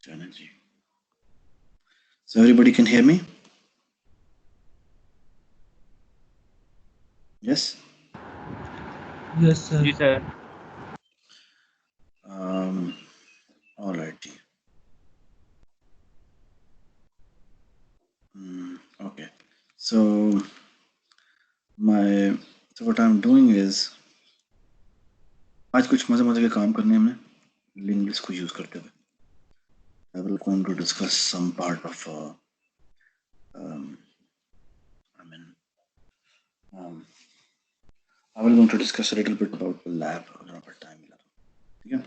So everybody can hear me? Yes? Yes, sir. जी sir. All right. Okay. So what I'm doing is आज कुछ मजे मजे के काम करने में लिंक लिस्ट को यूज करते हुए I will going to discuss some part of I will going to discuss a little bit about the lab अगर आपको टाइम मिला तो ठीक है.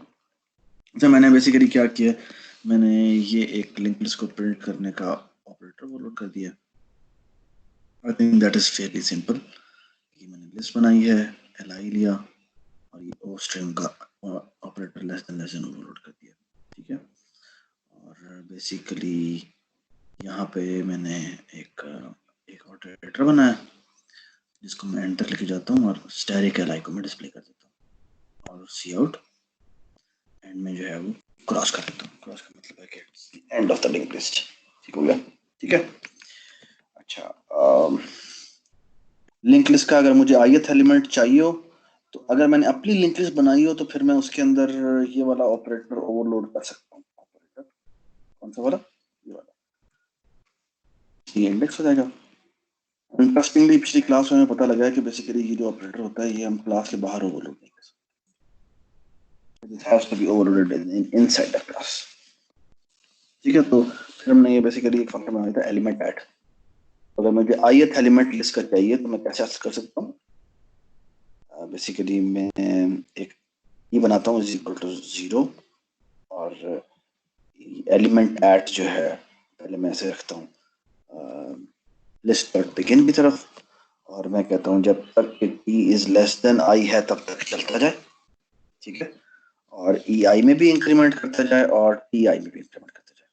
अच्छा मैंने बेसिकली क्या किया मैंने ये एक लिंक लिस्ट को प्रिंट करने का ऑपरेटर वो लोड कर दिया. I think that is fairly simple. ये मैंने लिस्ट बनाई है li लिया और ये ओ स्ट्रिंग का ऑपरेटर लेस देन ओवरलोड कर दिया. ठीक है. और बेसिकली यहाँ पे मैंने एक ऑपरेटर बनाया जिसको मैं एंटर लेके जाता हूँ और स्टैटिक li को मैं डिस्प्ले कर देता हूँ और सी आउट एंड में जो है वो क्रॉस कर देता हूँ. क्रॉस का मतलब है कि end of the link list. ठीक हो गया. ठीक है. अच्छा लिंक लिस्ट का अगर मुझे ith एलिमेंट चाहिए हो तो अगर मैंने अपनी लिंक लिस्ट बनाई हो तो फिर मैं उसके अंदर ये वाला ऑपरेटर ओवरलोड कर सकता हूँ. ऑपरेटर कौन सा वाला? ये वाला. ये इंडेक्स हो जाएगा. इंटरेस्टिंगली पिछली क्लास में पता लगा कि बेसिकली ये जो ऑपरेटर होता है ये हम क्लास के बाहर ओवरलोड नहीं कर सकते. It has to be overloaded inside the class. ठीक है. तो फिर हमने ये बेसिकली एक फंक्शन बनाया था एलिमेंट ऐड. अगर मुझे ith एलिमेंट लिस्ट का चाहिए तो मैं कैसे एक्सेस कर सकता हूँ? बेसिकली मैं एक ये बनाता हूँ इज इक्वल टू 0 और एलिमेंट ऐड जो है पहले मैं ऐसे रखता हूँ लिस्ट डॉट बिगिन की तरफ और मैं कहता हूँ जब तक कि t is less than i है तब तक चलता जाए. ठीक है. और ei में भी इंक्रीमेंट करता जाए और ti में भी इंक्रीमेंट करता जाए.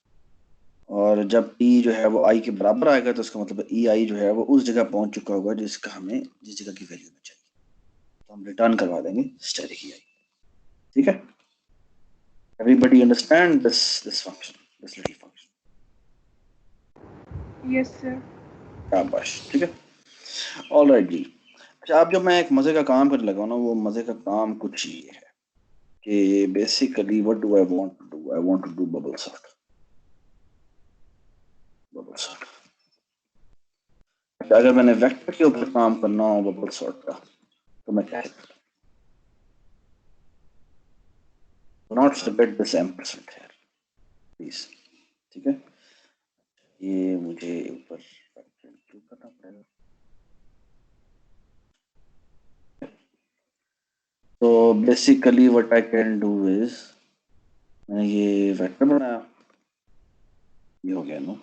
और जब t जो है वो i के बराबर आएगा तो उसका मतलब ei जो है वो उस जगह पहुंच चुका होगा जिस जगह की वैल्यू में चाहिए. तो हम रिटर्न करवा देंगे स्टैटिक ei. ठीक है. Everybody understand this function, this little function? Yes, sir. शाबाश. ठीक है. ऑल राइट जी. अच्छा अब जब मैं एक मजे का काम करने लगा ना वो मजे का काम कुछ ये है कि basically what do I want to do. I want to do bubble sort. Bubble sort. अच्छा अगर मैंने वेक्टर के ऊपर काम करना हो बबल सॉर्ट का तो मैं क्या करूं? Not forget this ampersand here please. ठीक है. ये मुझे ऊपर क्यों करना पड़ेगा? तो basically what I can do is मैंने ये वेक्टर बनाया. ये हो गया ना.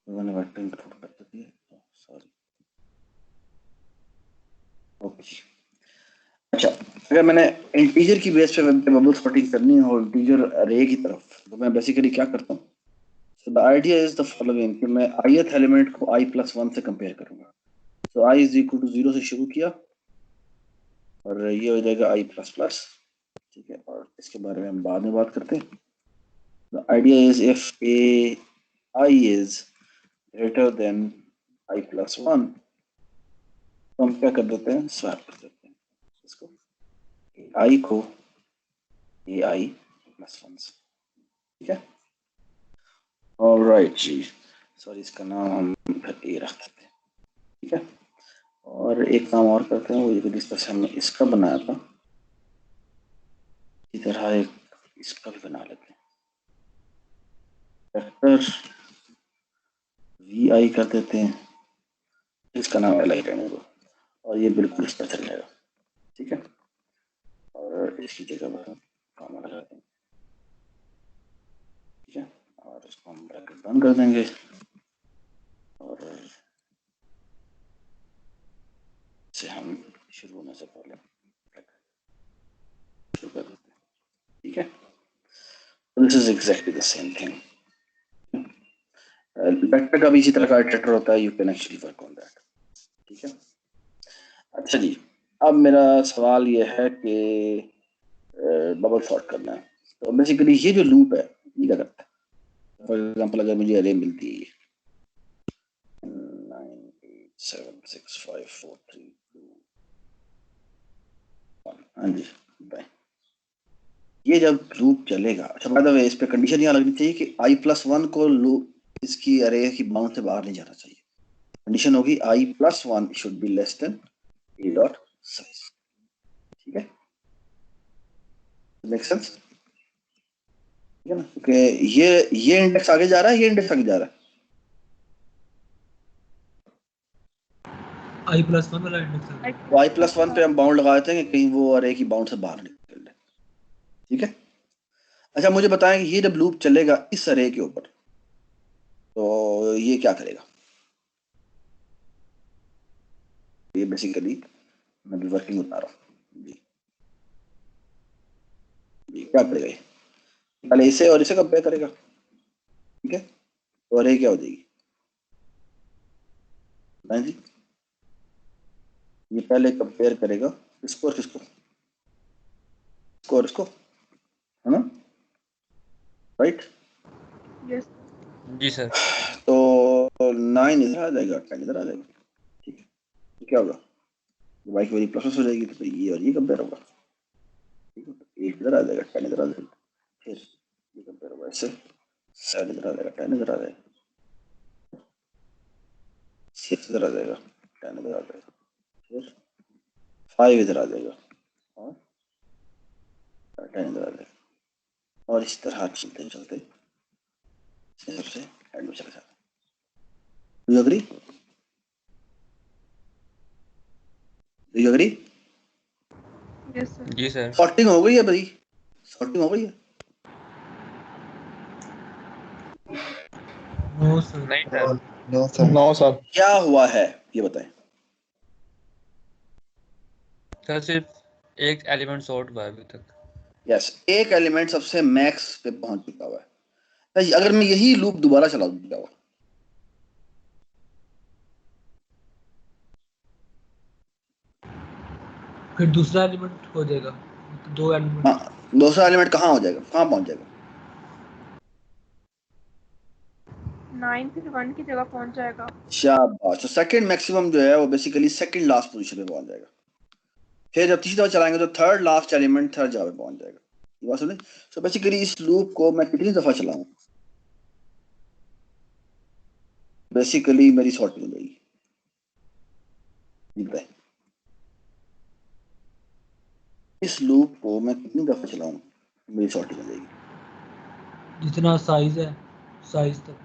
मैंने वेक्टर इंक्लूड कर दिया. सॉरी. ओके. अच्छा अगर मैंने इंटीजर की बेस पे बबल सॉर्टिंग करनी हो इंटीजर अरे की तरफ तो मैं बेसिकली क्या करता हूँ. So the idea is the following कि मैं ith एलिमेंट को i+1 से कंपेयर करूंगा. सो i इज इक्वल टू 0 से शुरू किया और ये हो जाएगा i++. ठीक है. और इसके बारे में हम बाद में बात करते हैं. The idea is if i is greater than i+1 तो हम क्या कर देते हैं स्वैप कर देते हैं इसको i को ai+1 से. ठीक है. ऑलराइट जी. सॉरी इसका नाम हम ए रख देते हैं. ठीक है. और एक काम और करते हैं वो ये जिस तरह से हमने इसका बनाया था इसी तरह एक इसका भी बना लेते हैं. वेक्टर vi कर देते हैं. इसका नाम li रहने दो और ये बिल्कुल इस पर चल जाएगा. ठीक है. और इसकी जगह पर काम लगा देंगे. ठीक है. और इसको हम ब्रैकेट बंद कर देंगे और से हम शुरू होने से पहले शुरू कर देते हैं. ठीक है. This is exactly the same thing. Vector का भी इसी तरह का इटरेटर होता है. You can actually work on that. ठीक है. अच्छा जी अब मेरा सवाल ये है कि बबल सॉर्ट करना है तो बेसिकली ये जो लूप है ये क्या करता है, फॉर एग्जांपल अगर मुझे अरे मिलती है 987654321, हाँ जी बाय, ये जब लूप चलेगा, अच्छा बाय द वे इस पे कंडीशन यहाँ लगनी चाहिए कि i+1 को लूप इसकी अरे की बाउंड से बाहर नहीं जाना चाहिए। कंडीशन होगी i+1 should be less than a dot size. ठीक है, मेक सेंस? ठीक है ना, क्योंकि ये इंडेक्स आगे जा रहा है, ये इंडेक्स आगे जा रहा है। i+1 वाला इंडेक्स है। तो i+1 पे हम बाउंड लगा देते हैं कि कहीं वो अरे की बाउंड से बाहर निकल जाए। ठीक है, अच्छा मुझे बताएं कि ये जब लूप चलेगा इस अरे के ऊपर तो ये क्या करेगा? ये बेसिकली मैं भी वर्किंग बता रहा हूँ जी। ये क्या करेगा, ये पहले इसे और इसे कंपेयर करेगा। ठीक है, तो अरे क्या हो जाएगी बताएं जी? ये पहले कंपेयर करेगा इसको और किसको, इसको और इसको, है ना, राइट? यस जी सर। तो 9 इधर आ जाएगा, 10 इधर आ जाएगा। ठीक है, तो क्या होगा, वाई की वैल्यू प्लस हो जाएगी, तो ये और ये कंपेयर होगा। ठीक है, तो 8 इधर आ जाएगा, 10 इधर आ जाएगा, फिर ये कंपेयर होगा इससे, 7 इधर आ जाएगा, 10 इधर आ जाएगा, 6 इधर आ जाएगा, 10 इधर आ जाएगा, फिर 5 इधर आ जाएगा और 10 इधर आ जाएगा, और इस तरह चलते चलते सबसे एंड में चले जाता है। Do you agree? Do you agree? Yes sir ji sir. Sorting हो गई है भाई, सॉर्टिंग हो गई है? No sir. नहीं sir. No sir, no sir. क्या हुआ है ये बताएं। सर सिर्फ एक एलिमेंट सॉर्ट हुआ है अभी तक। यस, एक एलिमेंट सबसे मैक्स पे पहुंच चुका हुआ है। तो अगर मैं यही लूप दोबारा चला दूं क्या हुआ? फिर दूसरा एलिमेंट हो जाएगा, दो एलिमेंट। हाँ, दूसरा एलिमेंट कहाँ हो जाएगा, कहाँ पहुंच जाएगा? 9 फिर 1 की जगह पहुंच जाएगा। शाबाश, तो सेकंड मैक्सिमम जो है वो बेसिकली सेकंड लास्ट पोजीशन पे पहुंच जाएगा। फिर जब तीसरी दफा चलाएंगे तो थर्ड लास्ट एलिमेंट थर्ड जगह पे पहुंच जाएगा। ये बात सुने? सो बेसिकली इस लूप को मैं कितनी दफा चलाऊं बेसिकली मेरी सॉर्टिंग हो जाएगी। ये बताएं, इस लूप को मैं कितनी दफा चलाऊं मेरी सॉर्टिंग हो जाएगी। जितना साइज है, साइज तक,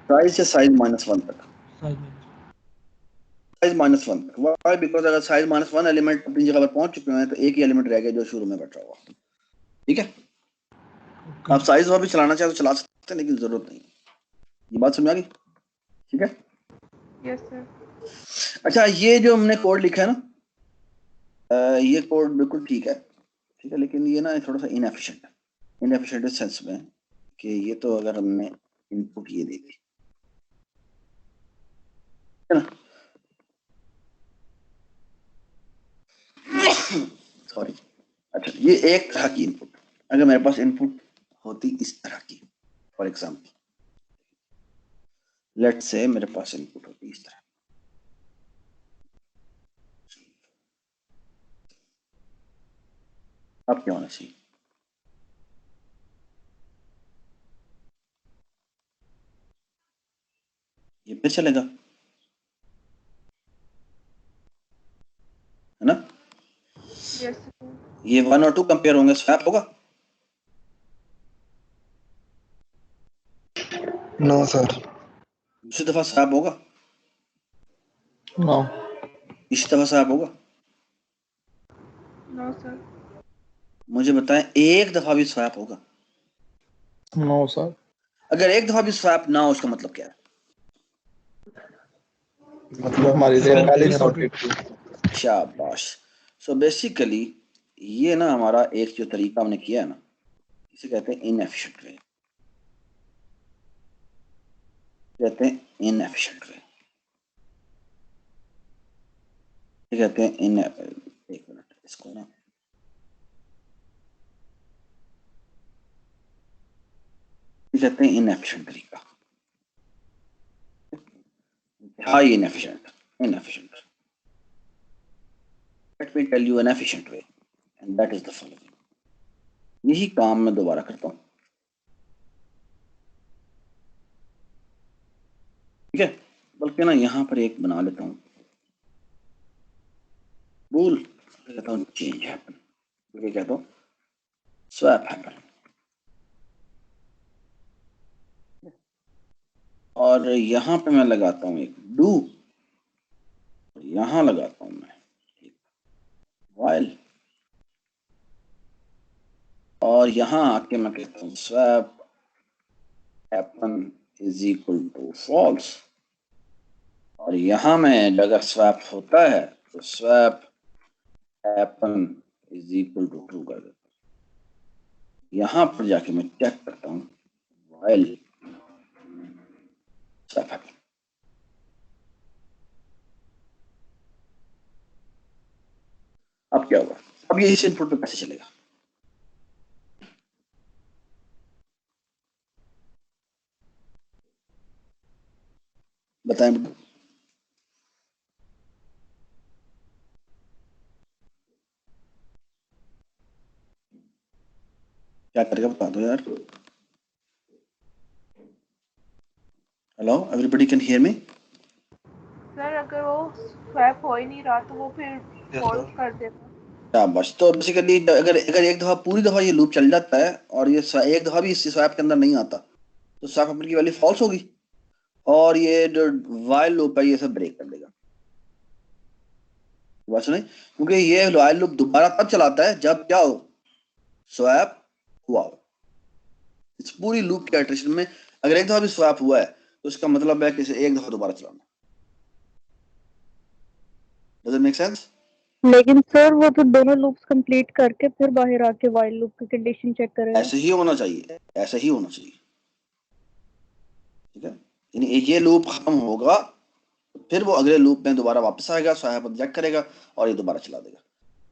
साइज से साइज -1 तक, साइज में। साइज -1 तक। वाई? बिकॉज अगर साइज -1 एलिमेंट अपनी जगह पर पहुंच चुके हैं तो एक ही एलिमेंट रह गया जो शुरू में बैठा हुआ। ठीक है, आप साइज और भी चलाना चाहे तो चला सकते हैं, लेकिन जरूरत नहीं। ये बात समझ आ गई? ठीक है, यस सर अच्छा ये जो हमने कोड लिखा है ना, ये कोड बिल्कुल ठीक है, ठीक है, लेकिन ये ना थोड़ा सा इनएफिशिएंट है। इनएफिशिएंट इस सेंस में कि ये तो अगर हमने इनपुट ये दे दी, है ना, सॉरी, अच्छा ये एक तरह की इनपुट, अगर मेरे पास इनपुट होती इस तरह की, फॉर एग्जाम्पल लेट्स से मेरे पास इनपुट होती इस तरह, अब क्या होना चाहिए? ये फिर चलेगा, है ना? यस सर ये 1 और 2 कंपेयर होंगे, स्वैप होगा? No sir. दूसरी दफा स्वैप होगा? नो। इस दफा स्वैप होगा? नो सर मुझे बताएं, एक दफा भी स्वैप होगा? No sir. अगर एक दफा भी स्वैप ना हो उसका मतलब क्या है? मतलब हमारी रेट Sorted. पहले सॉर्टेड थी। शाबाश। सो बेसिकली ये ना हमारा एक जो तरीका हमने किया है ना, इसे कहते हैं इनएफिशिएंट वे, कहते हैं इनएफिशिएंट वे, कहते हैं इन, एक मिनट इसको ना, कहते हैं इनएफिशिएंट तरीका, high inefficient. Let me tell you an efficient way and that is the following. यही काम मैं दोबारा करता हूँ, ठीक है। बल्कि ना यहाँ पर एक बना लेता हूँ रूल, कहता हूँ चेंज हैपन, कहता हूँ स्वैप हैपन, और यहाँ पे मैं लगाता हूँ एक डू, यहाँ लगाता हूँ मैं व्हाइल, और यहाँ आके मैं कहता हूँ swap happen is equal to false, और यहाँ में अगर स्वैप होता है तो swap happen is equal to true कर देता हूँ। यहाँ पर जाके मैं चेक करता हूँ व्हाइल स्वैप हैपन। अब क्या होगा, अब ये इस इनपुट पे कैसे चलेगा, बताएं बेटा, क्या करेगा बता दो यार। Hello everybody can hear me? Sir अगर वो स्वैप हो ही नहीं रहा तो वो फिर फॉल्स कर देगा। शाबाश। तो बेसिकली अगर अगर एक दफा पूरी दफा ये लूप चल जाता है और ये एक दफा भी इस स्वैप के अंदर नहीं आता तो स्वैप हैपन की वैल्यू फॉल्स होगी, और ये जो व्हाइल लूप है ये सब ब्रेक कर देगा। बात सुने, क्योंकि ये व्हाइल लूप दोबारा तब चलाता है जब क्या हो, स्वैप हुआ हो। इस पूरी लूप के इटरेशन में अगर एक दफा भी स्वैप हुआ है तो इसका मतलब है कि इसे एक दफा दोबारा चलाना। Does it make sense? लेकिन सर वो तो दोनों लूप्स कंप्लीट करके फिर बाहर आके व्हाइल लूप की कंडीशन चेक करेगा। ऐसे ही होना चाहिए, ऐसे ही होना चाहिए, ठीक है। यानी ये लूप खत्म होगा फिर वो अगले लूप में दोबारा वापस आएगा, स्वैप चेक करेगा और ये दोबारा चला देगा।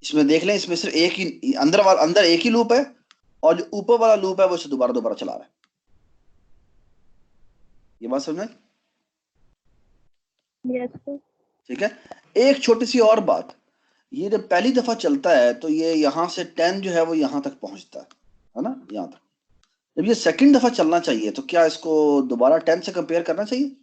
इसमें देख लें, इसमें सिर्फ एक ही अंदर एक ही लूप है और जो ऊपर वाला लूप है वो इसे दोबारा चला रहा है। ये बात समझ में? Yes sir. ठीक है। एक छोटी सी और बात, ये जब पहली दफा चलता है तो ये यहाँ से 10 जो है वो यहाँ तक पहुंचता है ना, यहाँ तक। जब ये सेकंड दफा चलना चाहिए तो क्या इसको दोबारा 10 से कंपेयर करना चाहिए?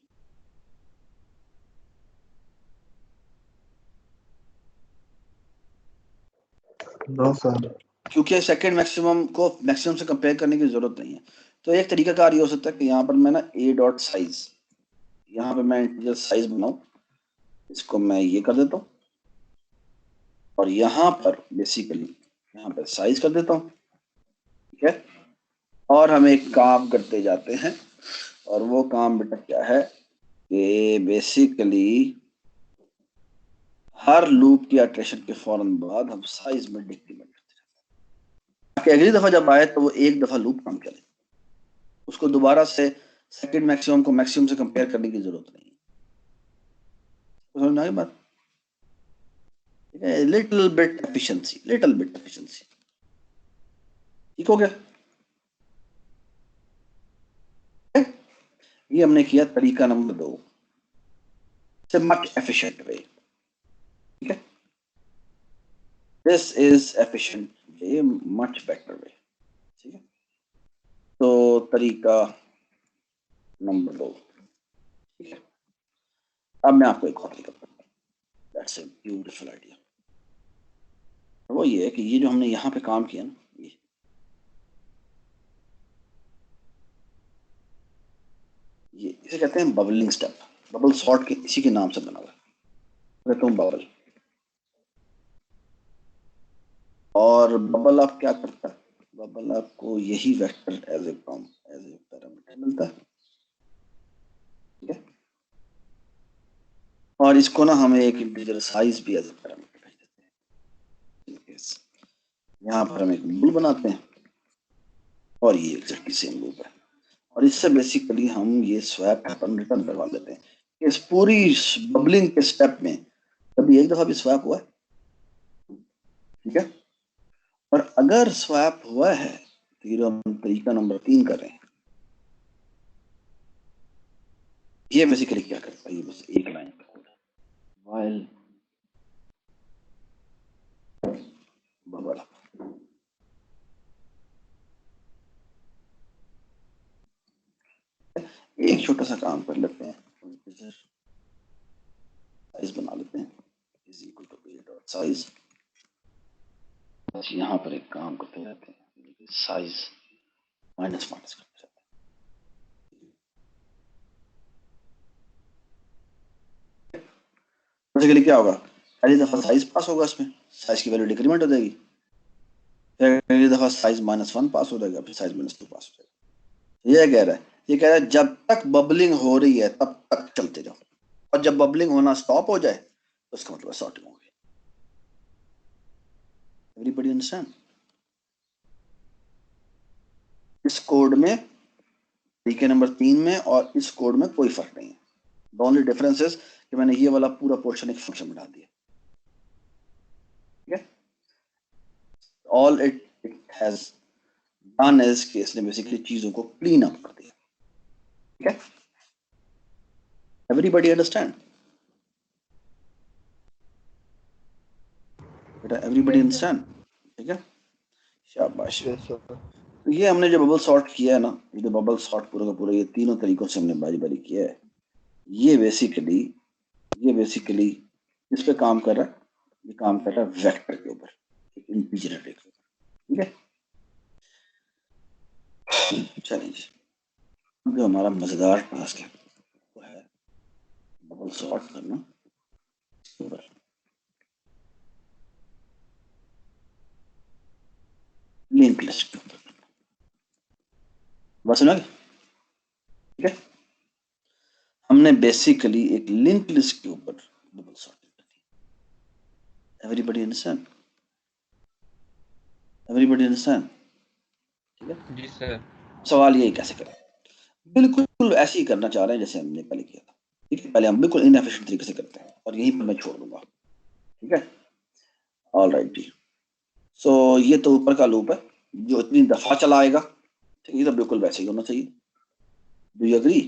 No sir. क्योंकि सेकंड मैक्सिमम को मैक्सिमम से कंपेयर करने की जरूरत नहीं है। तो एक तरीका कार ये हो सकता है कि यहाँ पर मैं ना a डॉट साइज, यहाँ पे मैं इंटीजर साइज बनाऊं, इसको मैं ये कर देता हूँ और यहाँ पर बेसिकली यहाँ पर साइज कर देता हूँ, ठीक है। और हम एक काम करते जाते हैं और वो काम बेटा क्या है कि बेसिकली हर लूप की इटरेशन के फौरन बाद हम साइज में डिक्रीमेंट करते जाते हैं ताकि अगली दफा जब आए तो वो एक दफा लूप काम करे, उसको दोबारा से सेकंड मैक्सिमम को मैक्सिमम से कंपेयर करने की जरूरत नहीं है। तो समझ में आई बात? ठीक है, लिटिल बिट एफिशिएंसी, ठीक हो गया। ये हमने किया तरीका नंबर 2 से मच एफिशिएंट वे, ठीक है। This is efficient way, much better way, ठीक है। तो तरीका नंबर 2, ठीक है। अब मैं आपको एक और तरीका बताता हूँ, दैट्स अ ब्यूटीफुल आइडिया। वो ये है कि ये जो हमने यहाँ पे काम किया ना, ये इसे कहते हैं बबलिंग स्टेप, बबल सॉर्ट के इसी के नाम से बना हुआ है, कहता हूँ बबल। और बबल आप क्या करता है, बबल आपको यही वेक्टर एज ए पैरामीटर मिलता है, ठीक है। और इसको ना हमें एक इंटीजर साइज भी एज ए पैरामीटर भेज देते हैं। यहाँ पर हम एक लूप बनाते हैं और ये एग्जैक्टली सेम लूप है, और इससे बेसिकली हम ये स्वैप हैपन रिटर्न करवा लेते हैं। इस पूरी बबलिंग के स्टेप में कभी एक दफा भी स्वैप हुआ है, ठीक है। और अगर स्वैप हुआ है तो ये हम तरीका नंबर 3 कर रहे हैं, ये बेसिकली क्या करता है, ये बस एक लाइन का कोड है, while बबल। एक छोटा सा काम कर लेते हैं, साइज बना लेते हैं is equal to A dot size. बस यहाँ पर एक काम करते रहते हैं, साइज माइनस माइनस करते रहते हैं। बेसिकली क्या होगा, पहली दफा साइज पास होगा, इसमें साइज की वैल्यू डिक्रीमेंट हो जाएगी, फिर अगली दफा साइज -1 पास हो जाएगा, फिर साइज -2 पास हो जाएगा। ये कह रहा है, ये कह रहा है जब तक बबलिंग हो रही है तब तक चलते जाओ, और जब बबलिंग होना स्टॉप हो जाए तो उसका मतलब सॉर्टिंग हो गई। Everybody understand? इस कोड में, तरीके नंबर 3 में और इस कोड में कोई फर्क नहीं है। द ओनली डिफरेंस इज कि मैंने ये वाला पूरा पोर्शन एक फंक्शन में डाल दिया, ठीक है। All it has done is कि इसने बेसिकली चीजों को क्लीन अप कर दिया, ठीक है। एवरीबॉडी अंडरस्टैंड बेटा? एवरीबॉडी अंडरस्टैंड, ठीक है, शाबाश। Yes sir. तो ये हमने जो बबल सॉर्ट किया है ना, ये जो बबल सॉर्ट पूरा का पूरा ये तीनों तरीकों से हमने बारी बारी किया है। ये बेसिकली इस पे काम कर रहा है, ये काम कर रहा है वेक्टर के ऊपर, एक इंटीजर अरे के ऊपर, ठीक है। चलिए जी, जो हमारा मजेदार टास्क है वो है बबल सॉर्ट करना इसके ऊपर। लिंक लिस्ट के ऊपर बस सुना, ठीक है। हमने बेसिकली एक लिंक लिस्ट के ऊपर बबल सॉर्टिंग करनी। Everybody understand? एवरीबॉडी अंडरस्टैंड, ठीक है। जी सर। सवाल यही कैसे करें, बिल्कुल ऐसे ही करना चाह रहे हैं जैसे हमने पहले किया था, ठीक है। पहले हम बिल्कुल इनएफिशिएंट तरीके से करते हैं और यहीं पर मैं छोड़ दूंगा, ठीक है। ऑल राइट जी। सो ये तो ऊपर का लूप है जो इतनी दफा चलाएगा, ठीक है। ये तो बिल्कुल वैसे ही होना चाहिए। Do you agree?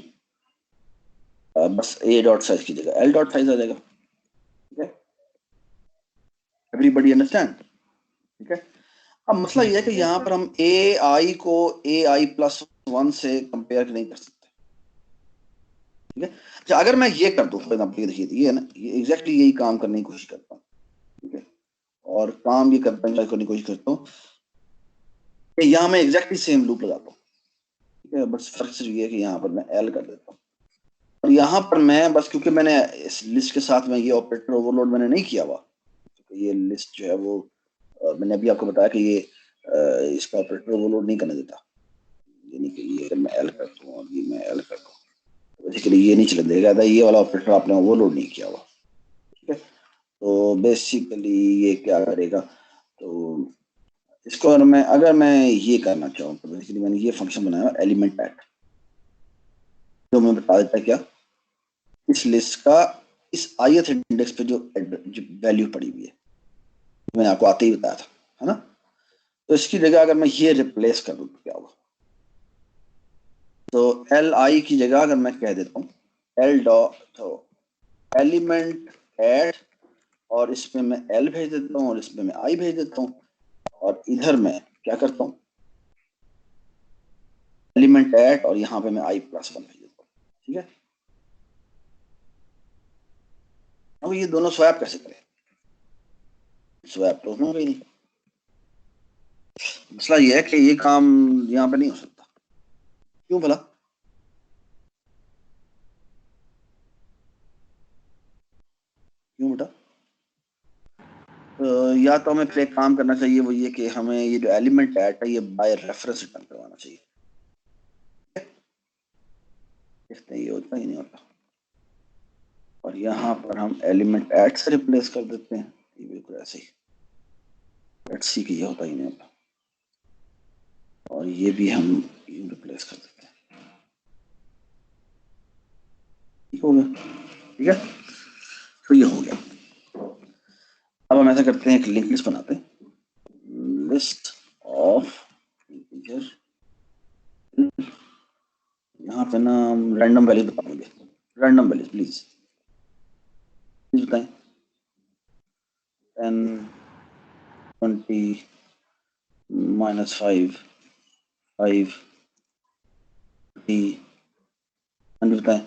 बस ए डॉट साइज की जगह एल डॉट साइज आ जाएगा, ठीक है। एवरीबॉडी अंडरस्टैंड, ठीक है। अब मसला ये है कि यहाँ पर हम ए आई को AI+1 से कंपेयर नहीं कर सकते, ठीक है। अच्छा, अगर मैं ये कर दूं, फॉर एग्जाम्पल देखिए, ये है ना, ये एग्जैक्टली यही काम करने की कोशिश करता हूँ, ठीक है। और काम ये करने की कोशिश करता हूँ कि यहाँ मैं एग्जैक्टली सेम लूप लगाता हूँ, ठीक है। बस फर्क सिर्फ ये है कि यहाँ पर मैं एल कर देता हूँ, और यहाँ पर मैं बस, क्योंकि मैंने इस लिस्ट के साथ में ये ऑपरेटर ओवरलोड मैंने नहीं किया हुआ, क्योंकि ये लिस्ट जो है वो मैंने अभी आपको बताया कि ये इसका ऑपरेटर ओवरलोड नहीं करने देता, यानी कि ये अगर मैं एल कर दूँ और ये मैं एल कर दूँ तो बेसिकली ये नहीं चलने देगा, ये वाला ऑपरेटर आपने ओवरलोड नहीं किया हुआ, ठीक है। तो बेसिकली ये क्या करेगा, तो इसको अगर मैं ये करना चाहूँ तो बेसिकली मैंने ये फंक्शन बनाया एलिमेंट ऐड, जो मैं बता देता क्या, इस लिस्ट का इस ith इंडेक्स पे जो वैल्यू पड़ी हुई है, मैंने आपको आते ही बताया था, है ना। तो इसकी जगह अगर मैं ये रिप्लेस कर दूं तो क्या होगा, तो li की जगह अगर मैं कह देता हूँ l डॉट तो एलिमेंट ऐड, और इसमें मैं l भेज देता हूँ और इसमें मैं i भेज देता हूँ, और इधर मैं क्या करता हूँ, एलिमेंट ऐड और यहाँ पे मैं i+1 भेज देता हूँ, ठीक है। अब ये दोनों स्वैप कैसे करें, स्वैप तो होगा ही नहीं। मसला ये है कि ये काम यहाँ पे नहीं हो सकता, क्यों भला? क्यों बेटा? या तो हमें फिर एक काम करना चाहिए, वो ये कि हमें ये जो एलिमेंट ऐड है ये बाय रेफरेंस रिटर्न करवाना चाहिए, इसमें ये होता ही नहीं होता, और यहाँ पर हम एलिमेंट ऐड से रिप्लेस कर देते हैं, ये बिल्कुल ऐसे ही, लेट्स सी कि ये होता ही नहीं होता, और ये भी हम रिप्लेस कर देते हैं, ठीक हो गया, ठीक है। तो ये हो गया। अब हम ऐसा करते हैं, एक लिंक लिस्ट बनाते हैं, लिस्ट ऑफ इंटीजर, यहाँ पे ना हम रैंडम वैल्यू बता देंगे, रैंडम वैल्यूज प्लीज बताएं। 10 20 -5 5 30 बताएं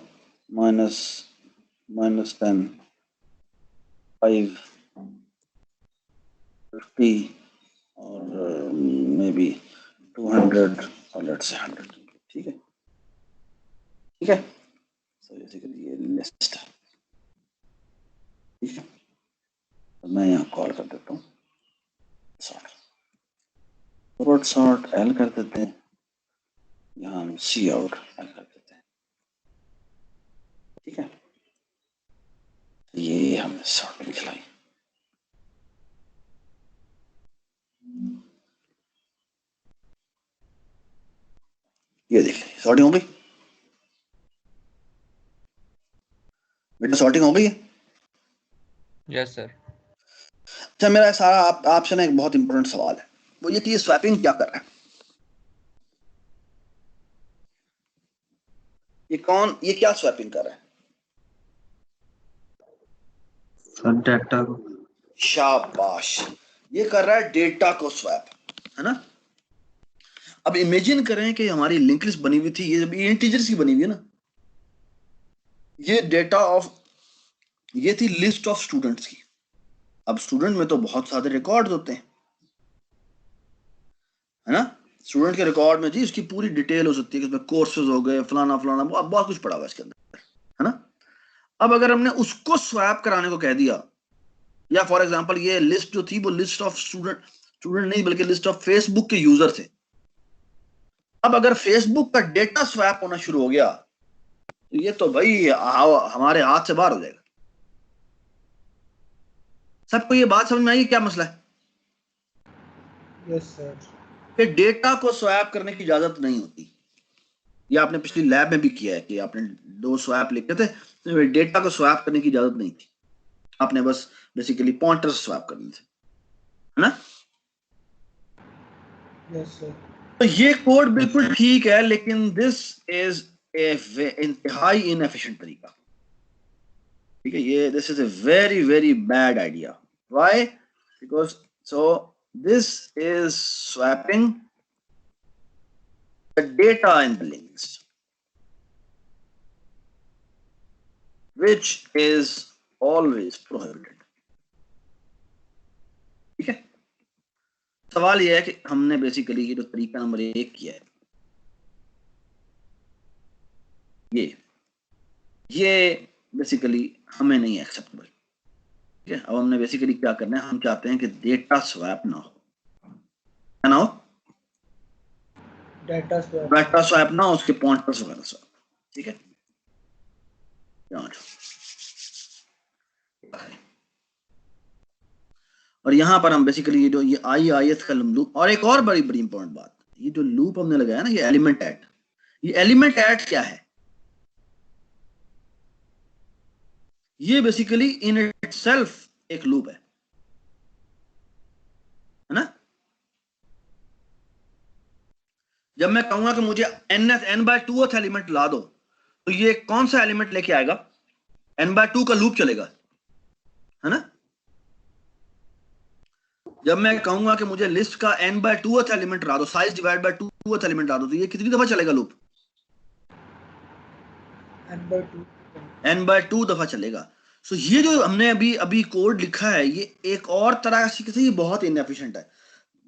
-10 5 50 और मे बी 200 और लेट्स से 100। ठीक है ठीक है। सो बेसिकली ये लिस्ट है। ठीक है तो मैं यहाँ कॉल कर देता हूँ सॉर्ट फॉरवर्ड सॉर्ट एल कर देते हैं, यहाँ हम सी आउट एल कर देते हैं। ठीक है ये हमने सॉर्ट लिखलाई। ये देख लीजिए सॉर्टिंग हो गई बेटा, सॉर्टिंग हो गई है। Yes sir. अच्छा मेरा सारा आपसे ना एक बहुत इंपॉर्टेंट सवाल है, वो ये कि ये स्वैपिंग क्या कर रहा है? ये क्या स्वैपिंग कर रहा है? सर डेटा को। शाबाश, ये कर रहा है डेटा को स्वैप, है ना। अब इमेजिन करें कि हमारी लिंक लिस्ट बनी हुई थी, ये इंटीजर्स की बनी हुई है ना, ये डेटा ऑफ, ये थी लिस्ट ऑफ स्टूडेंट्स की। अब स्टूडेंट में तो बहुत सारे रिकॉर्ड्स होते हैं, है ना। स्टूडेंट के रिकॉर्ड में जी उसकी पूरी डिटेल हो सकती है कि उसमें कोर्सेज हो गए, फलाना फलाना, बहुत कुछ पड़ा हुआ है इसके अंदर, है ना। अब अगर हमने उसको स्वैप कराने को कह दिया, या फॉर एग्जांपल ये लिस्ट जो थी वो लिस्ट ऑफ स्टूडेंट नहीं बल्कि लिस्ट ऑफ फेसबुक के यूजर थे। अब अगर फेसबुक का डेटा स्वैप होना शुरू हो गया तो ये तो भाई हमारे हाथ से बाहर हो जाएगा। सबको ये बात समझ में आई क्या मसला है? Yes sir. कि डेटा को स्वैप करने की इजाजत नहीं होती। ये आपने पिछली लैब में भी किया है कि आपने 2 स्वैप लिखे थे, तो डेटा को स्वैप करने की इजाजत नहीं थी, आपने बस बेसिकली पॉइंटर्स स्वैप करने थे, है ना। Yes sir. तो ये कोड बिल्कुल ठीक है, लेकिन दिस इज इंतहाई इनएफिशिएंट तरीका। ठीक है, ये this is a very very bad idea. Why? Because so this is swapping the data in the links which is always prohibited। ठीक है, सवाल यह है कि हमने बेसिकली ये जो तरीका नंबर 1 किया है, ये बेसिकली हमें नहीं एक्सेप्टेबल। ठीक है, अब हमने बेसिकली क्या करना है, हम चाहते हैं कि डेटा स्वैप ना हो, क्या ना हो, डेटा स्वैप ना हो, उसके पॉइंटर्स वगैरह स्वैप। ठीक है, और यहां पर हम बेसिकली ये जो ये आई का लूप, और एक और बड़ी बड़ी इंपॉर्टेंट बात, ये जो लूप हमने लगाया ना, ये एलिमेंट ऐड, ये एलिमेंट ऐड क्या है? ये बेसिकली इन इटसेल्फ एक लूप है ना। जब मैं कहूंगा कि मुझे n/2 एलिमेंट ला दो, तो ये कौन सा एलिमेंट लेके आएगा? n/2 का लूप चलेगा, है ना। जब मैं कहूंगा कि मुझे लिस्ट का n/2 एलिमेंट ला दो, साइज डिवाइड बाय 2 एलिमेंट ला दो, तो ये कितनी दफा चलेगा लूप? n/2 दफा चलेगा। सो ये जो हमने अभी कोड लिखा है, ये एक और तरह से ये बहुत इनएफिशिएंट है,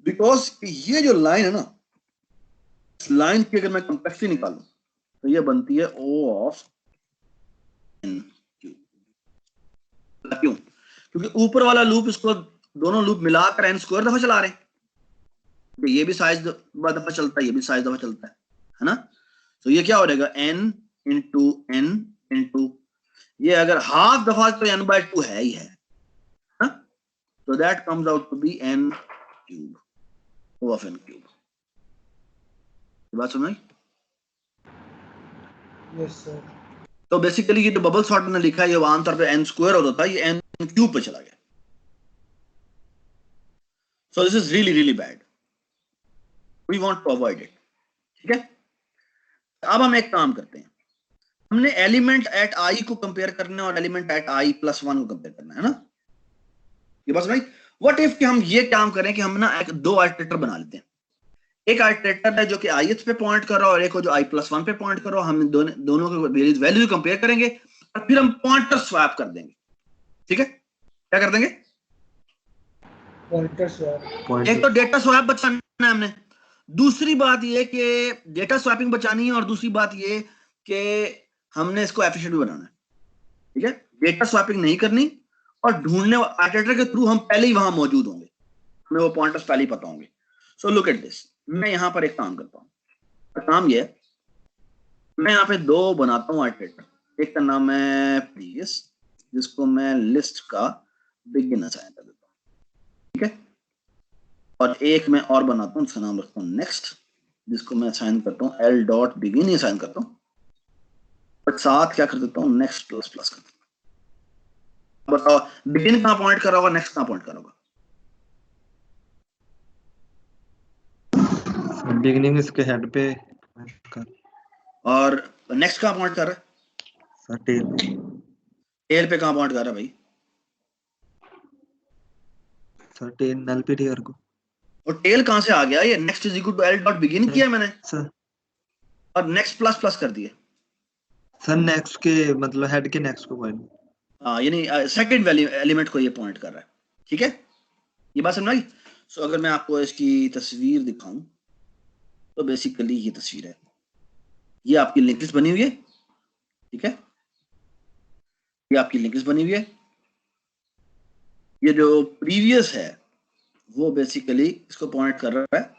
बिकॉज ये जो लाइन है ना, इस लाइन की अगर मैं कॉम्प्लेक्सिटी निकालूं तो ये बनती है O ऑफ n क्यूब। क्यों? क्योंकि ऊपर वाला लूप, इसको दोनों लूप मिलाकर n² दफा चला रहे हैं, तो ये भी साइज दफा चलता है, ये भी साइज दफा चलता है ना। तो ये क्या हो जाएगा, n इंटू n इंटू, ये अगर हाफ दफा तो n/2 है ही है, तो that comes out to be n cube, O of n cube. बात समझ? Yes sir. तो बेसिकली ये जो बबल सॉर्ट मैंने लिखा है, ये आमतौर पे n² होता था, ये n क्यूब पे चला गया। So this is really really bad, we want to avoid it. ठीक है, अब हम एक काम करते हैं, हमने एलिमेंट एट आई को कंपेयर करना है और एलिमेंट एट आई प्लस 1 को कंपेयर करना है ना, ये बस भाई। व्हाट इफ कि हम ये काम करें कि हम ना एक दो आर्टिटेटर बना लेते हैं, एक आर्टिटेटर है जो कि ith पे पॉइंट कर रहा है और एक हो जो i + 1 पे पॉइंट कर रहा है। हम दोनों के वैल्यू कंपेयर करेंगे और फिर हम पॉइंटर स्वैप कर देंगे, ठीक है? क्या कर देंगे? Pointer swap. एक तो डेटा स्वैप बचाना है हमने, दूसरी बात ये कि डेटा स्वैपिंग बचानी है, और दूसरी बात ये कि हमने इसको एफिशिएंट भी बनाना है, ठीक है? डेटा स्वैपिंग नहीं करनी और ढूंढने आर्टिटेटर के थ्रू हम पहले ही वहां मौजूद होंगे, हमें वो पॉइंटर्स पहले ही पता होंगे। सो लुक एट दिस, मैं यहां पर एक काम करता हूं। काम ये है, मैं यहाँ पे दो बनाता हूँ आर्टिटेटर, एक का नाम है प्रीवियस, जिसको मैं लिस्ट का बिगिन असाइन कर देता हूँ, ठीक है? और एक मैं और बनाता हूँ, उसका नाम रखता हूँ नेक्स्ट, जिसको मैं असाइन करता हूँ एल डॉट बिगिन ही असाइन करता हूँ, बट साथ क्या कर देता हूँ, नेक्स्ट प्लस प्लस कर देता हूँ। बताओ बिगिन कहाँ पॉइंट कर रहा होगा, नेक्स्ट कहाँ पॉइंट कर रहा होगा? बिगिनिंग इसके हेड पे कर, और नेक्स्ट कहाँ पॉइंट कर रहा है? सर टेल टेल पे कहाँ पॉइंट कर रहा है भाई? सर टेल नल पे टीयर को। और टेल कहाँ से आ गया? ये next is equal to L dot begin किया है मैंने सर और नेक्स्ट प्लस प्लस कर दिए। सर नेक्स्ट के मतलब हेड के नेक्स्ट को पॉइंट। हाँ, यानी सेकंड वैल्यू एलिमेंट को ये पॉइंट कर रहा है, ठीक है? ये बात समझ आई? सो अगर मैं आपको इसकी तस्वीर दिखाऊं तो बेसिकली ये तस्वीर है, ये आपकी लिंक लिस्ट बनी हुई है, ठीक है? ये आपकी लिंक लिस्ट बनी हुई है। ये जो प्रीवियस है वो बेसिकली इसको पॉइंट कर रहा है,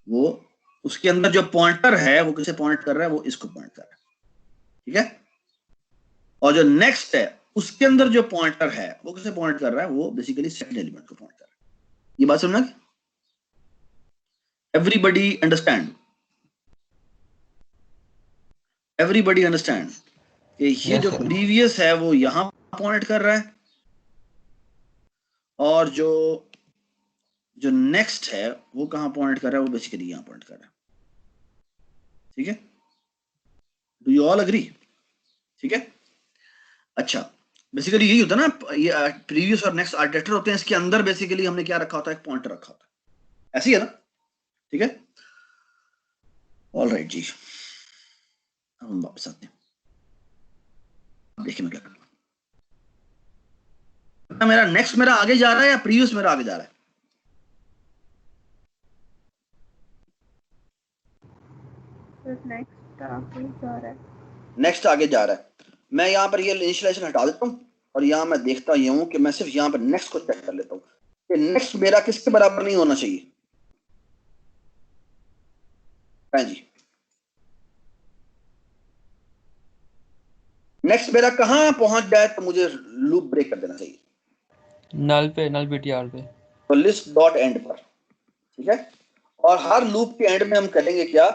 वो उसके अंदर जो पॉइंटर है वो किसे पॉइंट कर रहा है, वो इसको पॉइंट कर रहा है, ठीक है? और जो नेक्स्ट है उसके अंदर जो पॉइंटर है वो किसे पॉइंट कर रहा है, वो बेसिकली सेकंड एलिमेंट को पॉइंट कर रहा है। ये बात समझना? Everybody understand? एवरीबडी अंडरस्टैंड कि ये जो प्रीवियस है वो यहां पॉइंट कर रहा है और जो जो नेक्स्ट है वो कहां पॉइंट कर रहा है, वो बेसिकली यहां पॉइंट कर रहा है, ठीक है? Do you all agree? ठीक है, अच्छा। बेसिकली यही होता है ना, ये प्रीवियस और नेक्स्ट आर्टिटेटर होते हैं, इसके अंदर बेसिकली हमने क्या रखा होता है, एक पॉइंटर रखा होता है, ऐसी है ना? ठीक है, ऑल राइट जी, अब हम वापस आते हैं। देखिए मैं क्या करता हूं, मेरा नेक्स्ट मेरा आगे जा रहा है या प्रीवियस मेरा आगे जा रहा है? नेक्स्ट आगे जा रहा है। नेक्स्ट आगे जा रहा है। मैं यहाँ पर ये इनिशियलाइजेशन हटा देता हूँ और यहाँ मैं देखता ये हूँ कि मैं सिर्फ यहाँ पर नेक्स्ट को चेक कर लेता हूँ कि नेक्स्ट मेरा किसके बराबर नहीं होना चाहिए। हाँ जी, नेक्स्ट मेरा कहाँ पहुंच जाए तो मुझे लूप ब्रेक कर देना चाहिए, नल पे, नल बीटीआर पे। तो लिस्ट डॉट एंड पर, ठीक है? और हर लूप के एंड में हम करेंगे क्या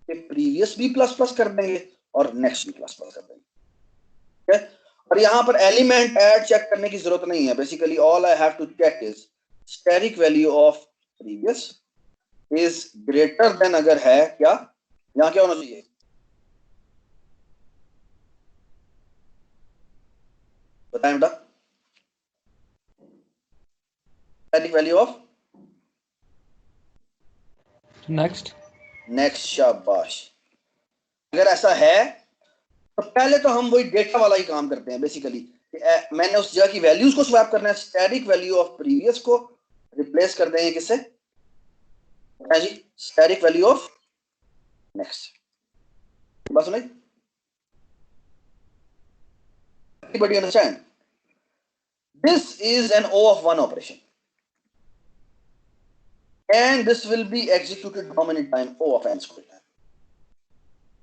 कि प्रीवियस भी प्लस प्लस कर देंगे और नेक्स्ट भी प्लस प्लस कर देंगे, ठीक है? और यहाँ पर एलिमेंट ऐड चेक करने की जरूरत नहीं है। Basically all I have to check is static value of previous is greater than, अगर है क्या, यहाँ क्या होना चाहिए, बताएं बेटा, static value of next. Next, शाबाश। अगर ऐसा है तो पहले तो हम वही डेटा वाला ही काम करते हैं। बेसिकली मैंने उस जगह की वैल्यूज को स्वैप करना है, स्टैटिक वैल्यू ऑफ प्रीवियस को रिप्लेस कर देंगे किससे, जी, स्टैटिक वैल्यू ऑफ नेक्स्ट। बस सुनिए, everybody understand? This is an O of 1 operation and this will be executed how many times? O of n square time.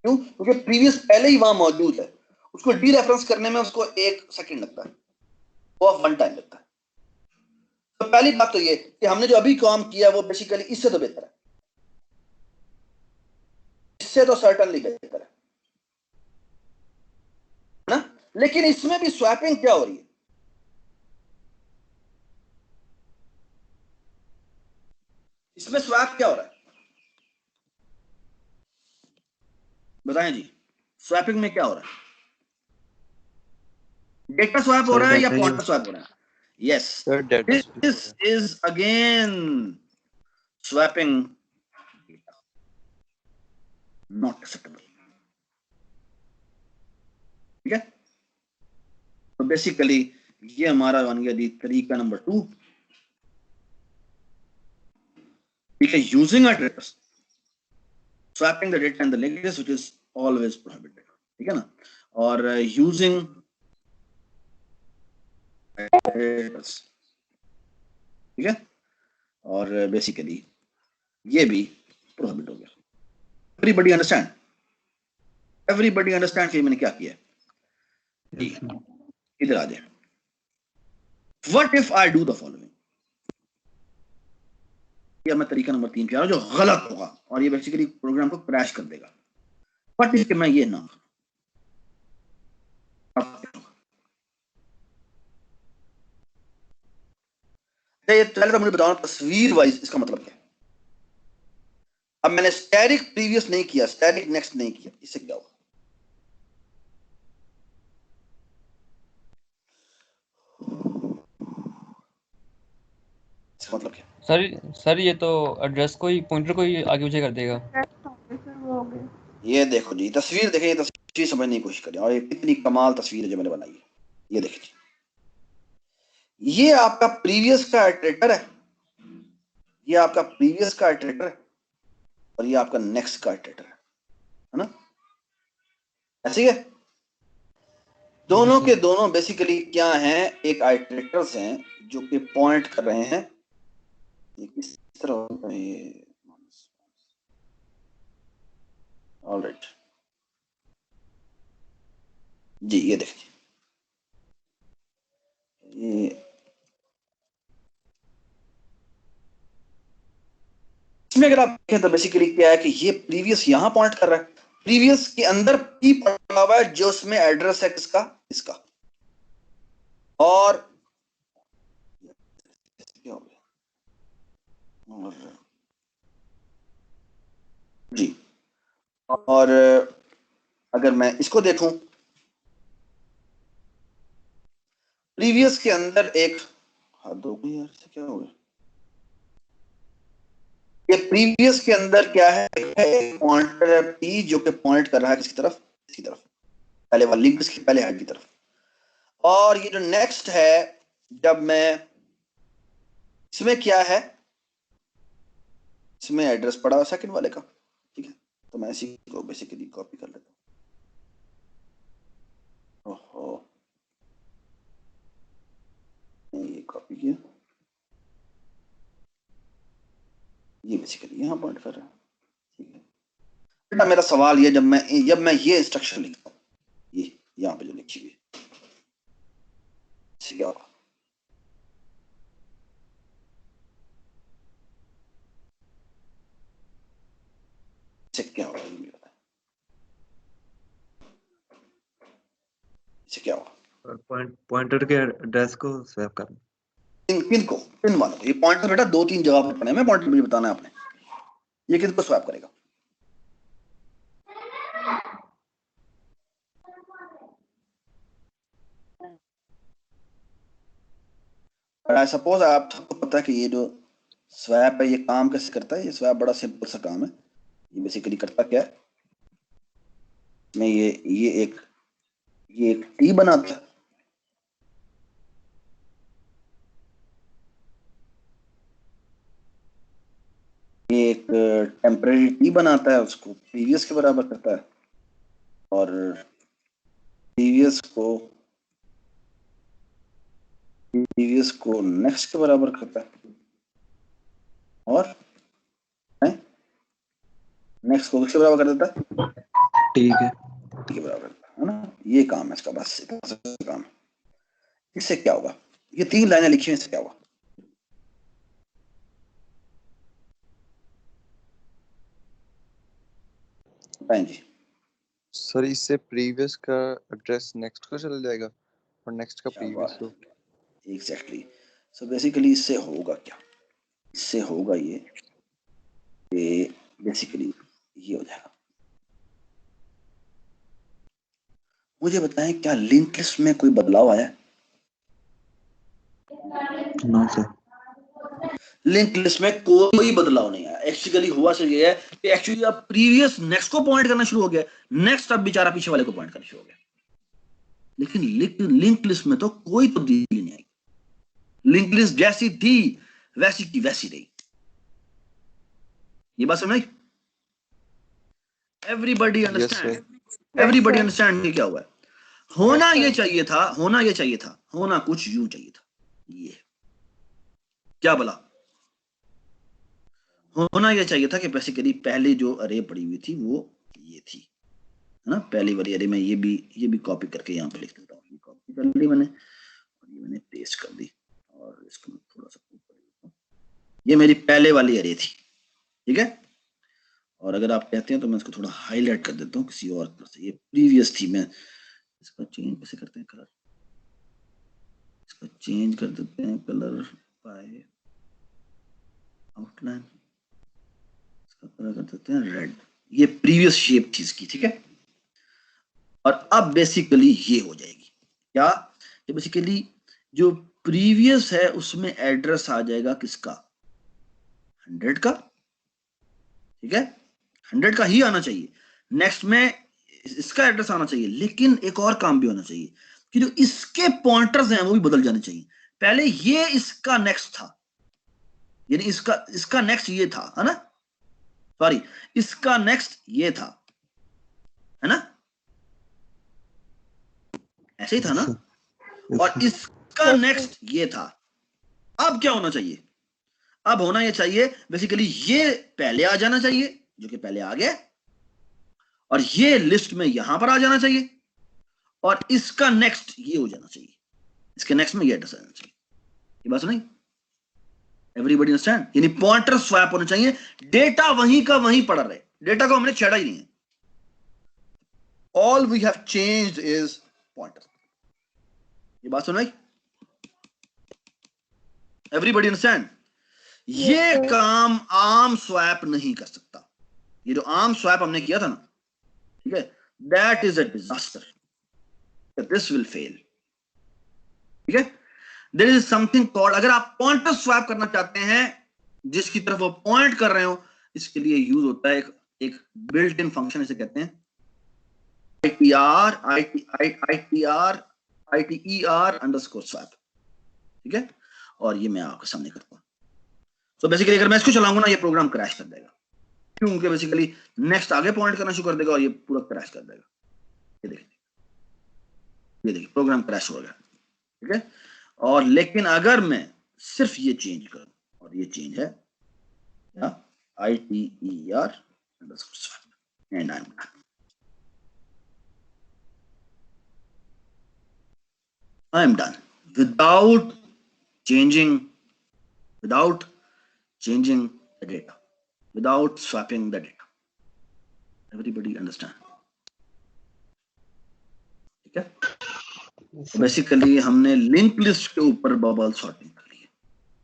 क्यों? क्योंकि प्रीवियस पहले ही वहां मौजूद है, उसको डी रेफरेंस करने में उसको 1 सेकंड लगता है, O of 1 टाइम लगता है। तो पहली बात तो ये कि हमने जो अभी काम किया वो बेसिकली इससे तो बेहतर है, इससे तो सर्टेनली बेहतर है ना? लेकिन इसमें भी स्वैपिंग क्या हो रही है, इसमें स्वैप क्या हो रहा है, बताएं जी? स्वैपिंग में क्या हो रहा है? डेटा स्वैप हो सर रहा है या डेटा पॉइंटर स्वैप हो रहा है? Yes, sir data this is again swapping data, not acceptable. ठीक है, तो बेसिकली ये हमारा बन गया जी तरीका नंबर 2। ठीक है, using address, swapping the data and the linkages which is always prohibited। ठीक है ना, और यूजिंग address, ठीक है, और बेसिकली ये भी प्रोहिबिट हो गया। Everybody understand? एवरीबडी अंडरस्टैंड कि मैंने क्या किया? इधर आ जाए। What if I do the following, ये मैं तरीका नंबर 3 पे आ रहा हूं जो गलत होगा और ये बेसिकली प्रोग्राम को क्रैश कर देगा। व्हाट इफ मैं ये ना, ये पहले तो मुझे बताओ तस्वीर वाइज इसका मतलब क्या है। अब मैंने स्टैटिक प्रीवियस नहीं किया, स्टैटिक नेक्स्ट नहीं किया, इससे क्या होगा? इसका मतलब क्या? सर ये तो एड्रेस को ही पॉइंटर को ही आगे पीछे कर देगा। फिर वो हो गया। ये देखो जी, तस्वीर देखें, ये तस्वीर समझने की कोशिश करें और ये कितनी कमाल तस्वीर है जो मैंने बनाई है। ये देखिए जी, ये आपका प्रीवियस का इटरेटर है, ये आपका प्रीवियस का इटरेटर है और ये आपका नेक्स्ट का इटरेटर है ना, ऐसे ही है। दोनों के दोनों बेसिकली क्या हैं? एक आइटरेटर्स हैं जो कि पॉइंट कर रहे हैं। ये किस तरह होता है ये? ऑलराइट जी, ये देखिए, ये इसमें अगर आप देखें तो बेसिकली क्या है कि ये प्रीवियस यहां पॉइंट कर रहा है, प्रीवियस के अंदर पी पड़ा हुआ है जो उसमें एड्रेस है किसका? इसका। और क्या हो गया? और जी, और अगर मैं इसको देखूं, प्रीवियस के अंदर एक हद हो गई यार, इससे क्या हो गया? ये प्रीवियस के अंदर क्या है? एक पॉइंटर है पी जो कि पॉइंट कर रहा है किसकी तरफ? इसकी तरफ, पहले वाली लिंक की पहले हेड की तरफ। और ये जो नेक्स्ट है, जब मैं इसमें क्या है, इसमें एड्रेस पड़ा हुआ सेकंड वाले का। ठीक है, तो मैं इसी को बेसिकली कॉपी कर लेता हूँ। ओहो, ये कॉपी किया, ये बेसिकली यहाँ पॉइंट कर रहा है। ठीक है बेटा, मेरा सवाल ये, जब मैं ये इंस्ट्रक्शन लिखता हूँ, ये यहाँ पे जो लिखी हुई है, इससे क्या होगा? इससे क्या होगा? ये बताएं, इससे क्या होगा? पॉइंटर के एड्रेस को स्वैप करना। किन वालों को? ये पॉइंटर बेटा 2-3 जगह पर पड़े हैं, पॉइंटर मुझे बताना है आपने, ये किसको स्वैप करेगा? और आई सपोज आप सबको पता है कि ये जो स्वैप है ये काम कैसे करता है। ये स्वैप बड़ा सिंपल सा काम है। ये बेसिकली करता क्या है, मैं ये एक टी बनाता है, ये एक टेम्परेरी टी बनाता है, उसको प्रीवियस के बराबर करता है और प्रीवियस को नेक्स्ट के बराबर करता है और नेक्स्ट को किसके बराबर कर देता है? ठीक है, टी के बराबर है ना। ये काम है इसका, बस इतना सा काम है। इससे क्या होगा? ये 3 लाइनें लिखी हैं, इससे क्या होगा? बताएं जी। सर इससे प्रीवियस का एड्रेस नेक्स्ट को चला जाएगा और नेक्स्ट का प्रीवियस को। एग्जैक्टली। सो बेसिकली इससे होगा क्या? इससे होगा ये बेसिकली ये हो जाएगा, मुझे बताएं क्या लिंक लिस्ट में कोई बदलाव आया है? No sir. लिंक लिस्ट में कोई बदलाव नहीं आया। एक्चुअली हुआ सर ये है कि एक्चुअली अब प्रीवियस नेक्स्ट को पॉइंट करना शुरू हो गया, नेक्स्ट अब बेचारा पीछे वाले को पॉइंट करना शुरू हो गया, लेकिन लिंक लिस्ट में तो कोई तब्दीली नहीं आई। लिंक लिस्ट जैसी थी वैसी की वैसी रही। ये बात समझ? Everybody understand? एवरीबडी अंडरस्टैंड क्या हुआ है? होना ये चाहिए था, होना कुछ यूं चाहिए था। ये क्या बोला? होना ये चाहिए था कि बेसिकली पहले जो अरे पड़ी हुई थी वो ये थी, है ना? पहली वाली अरे मैं ये भी कॉपी करके यहाँ पे लिख देता हूँ। कॉपी कर ली मैंने और ये मैंने पेस्ट कर दी और इसको मैं थोड़ा सा ऊपर देता हूँ। ये मेरी पहले वाली अरे थी, ठीक है? और अगर आप कहते हैं तो मैं इसको थोड़ा हाईलाइट कर देता हूँ किसी और तरह से। ये प्रीवियस थी, मैं इसका चेंज कैसे करते हैं कलर, इसका चेंज कर देते हैं कलर बाय आउटलाइन, इसका कलर कर देते हैं रेड। ये प्रीवियस शेप थी इसकी, ठीक है? और अब बेसिकली ये हो जाएगी क्या, ये बेसिकली जो प्रीवियस है उसमें एड्रेस आ जाएगा किसका, 100 का, ठीक है? 100 का ही आना चाहिए। नेक्स्ट में इसका एड्रेस आना चाहिए, लेकिन एक और काम भी होना चाहिए कि जो इसके पॉइंटर्स हैं वो भी बदल जाने चाहिए। पहले ये इसका नेक्स्ट था, यानी इसका नेक्स्ट ये था, है ना? सॉरी, इसका नेक्स्ट ये था, है ना? ऐसे ही था ना? और इसका नेक्स्ट ये था। अब क्या होना चाहिए? अब होना ये चाहिए बेसिकली ये पहले आ जाना चाहिए, जो कि पहले आ गया, और ये लिस्ट में यहां पर आ जाना चाहिए, और इसका नेक्स्ट ये हो जाना चाहिए, इसके नेक्स्ट में ये एड्रेस आ जाना चाहिए। ये बात सुनी? Everybody understand? यानी पॉइंटर स्वैप होना चाहिए, डेटा वहीं का वहीं पड़ा रहे, डेटा को हमने छेड़ा ही नहीं है। All we have changed is pointer. ये बात सुन भाई? Everybody understand? ये काम आर्म स्वैप नहीं कर सकता। ये जो आर्म स्वैप हमने किया था ना, ठीक है, that is a disaster, this will fail, ठीक है? देयर इज समथिंग कॉल्ड, अगर आप पॉइंटर स्वैप करना चाहते हैं जिसकी तरफ वो पॉइंट कर रहे हो, इसके लिए यूज होता है एक बिल्ट इन फंक्शन, इसे कहते हैं ITR अंडरस्कोर स्वैप, ठीक है? और ये मैं आपके सामने करता हूं। तो बेसिकली अगर मैं इसको चलाऊंगा ना, ये प्रोग्राम क्रैश कर देगा, क्योंकि बेसिकली नेक्स्ट आगे पॉइंट करना शुरू कर देगा और ये पूरा क्रैश कर देगा। ये देखिए प्रोग्राम क्रैश हो गया, ठीक है? और लेकिन अगर मैं सिर्फ ये चेंज करूं, और ये चेंज है ITER underscore swap, and I am done. I am done without changing the data, without swapping the data. Everybody understand? ठीक है? बेसिकली हमने लिंक लिस्ट के ऊपर बबल सॉर्टिंग कर ली है,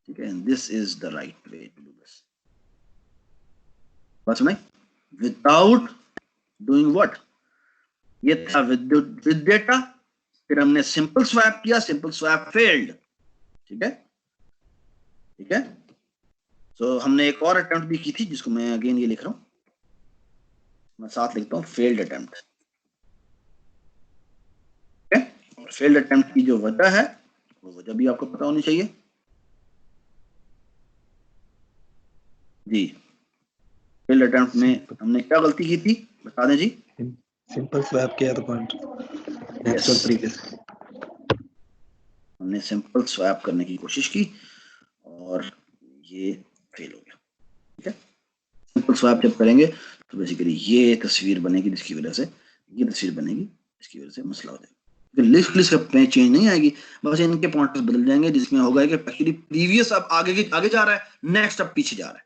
ठीक है? This is the right way to do this. बात सुनाई? Without doing what? ये था विद डेटा, फिर हमने सिंपल स्वैप किया, सिंपल स्वैप फेल्ड, ठीक है? ठीक है? तो हमने एक और अटेम्प्ट भी की थी, जिसको मैं अगेन ये लिख रहा हूं, मैं साथ लिखता हूं फेल्ड अटेम्प्ट, ठीक है? और फेल्ड अटेम्प्ट की जो वजह है वो वजह भी आपको पता होनी चाहिए जी। फेल्ड अटेम्प्ट में हमने क्या गलती की थी बता दें जी? सिंपल स्वैप किया था पॉइंट नेक्स्ट और प्रीवियस, हमने सिंपल स्वैप करने की कोशिश की और ये फेल हो गया, ठीक है? सिंपल स्वैप जब करेंगे तो बेसिकली ये तस्वीर बनेगी, जिसकी वजह से ये तस्वीर बनेगी, इसकी वजह से मसला हो जाएगा। लिस्ट पे चेंज नहीं आएगी, बस इनके पॉइंटर्स बदल जाएंगे, जिसमें होगा कि एक्चुअली प्रीवियस अब आगे जा रहा है, नेक्स्ट अब पीछे जा रहा है,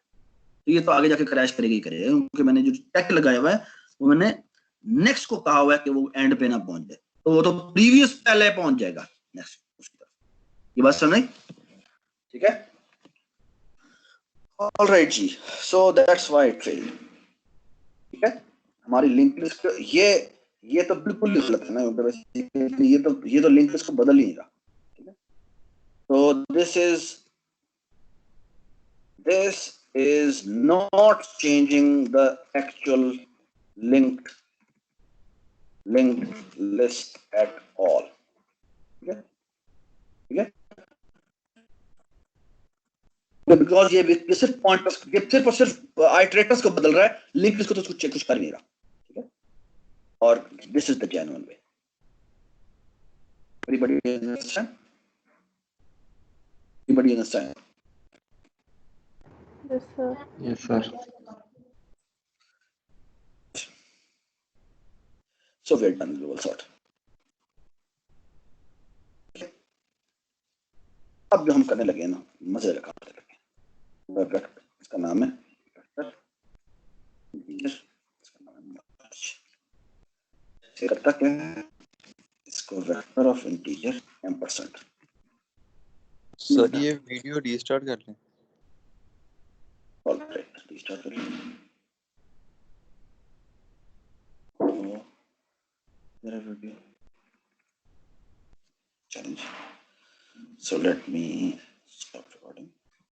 तो ये तो आगे जाके क्रैश करेगा ही करेगा, क्योंकि मैंने जो टैग लगाया हुआ है वो मैंने नेक्स्ट को कहा हुआ है कि वो एंड पे ना पहुंच जाए, तो वो तो प्रीवियस पहले पहुंच जाएगा नेक्स्ट उसकी तरफ। ये बात समझ? ठीक है? ऑलराइट जी, so that's why it failed, ठीक है? हमारी लिंक लिस्ट ये तो बिल्कुल गलत है ना, ये तो लिंक इसको बदल ही नहीं रहा, ठीक है। तो this is not changing the actual linked list at all, ठीक है, ठीक है। बिकॉज ये सिर्फ पॉइंटर्स, ये सिर्फ और सिर्फ आइटरेटर्स को बदल रहा है, लिंक लिस्ट को तो कुछ कर नहीं रहा, ठीक है। और this is the genuine way. Everybody understand? Everybody understand? Yes, sir. Yes sir. So we're done, we will sort. अब जो हम करने लगे ना, मजे का करने लगे। इसका नाम है करता क्या है, इसको वेक्टर ऑफ इंटीजर %। सर ये वीडियो रीस्टार्ट कर लें। ऑलराइट, रीस्टार्ट कर लें। मेरा video challenge. So let me stop recording.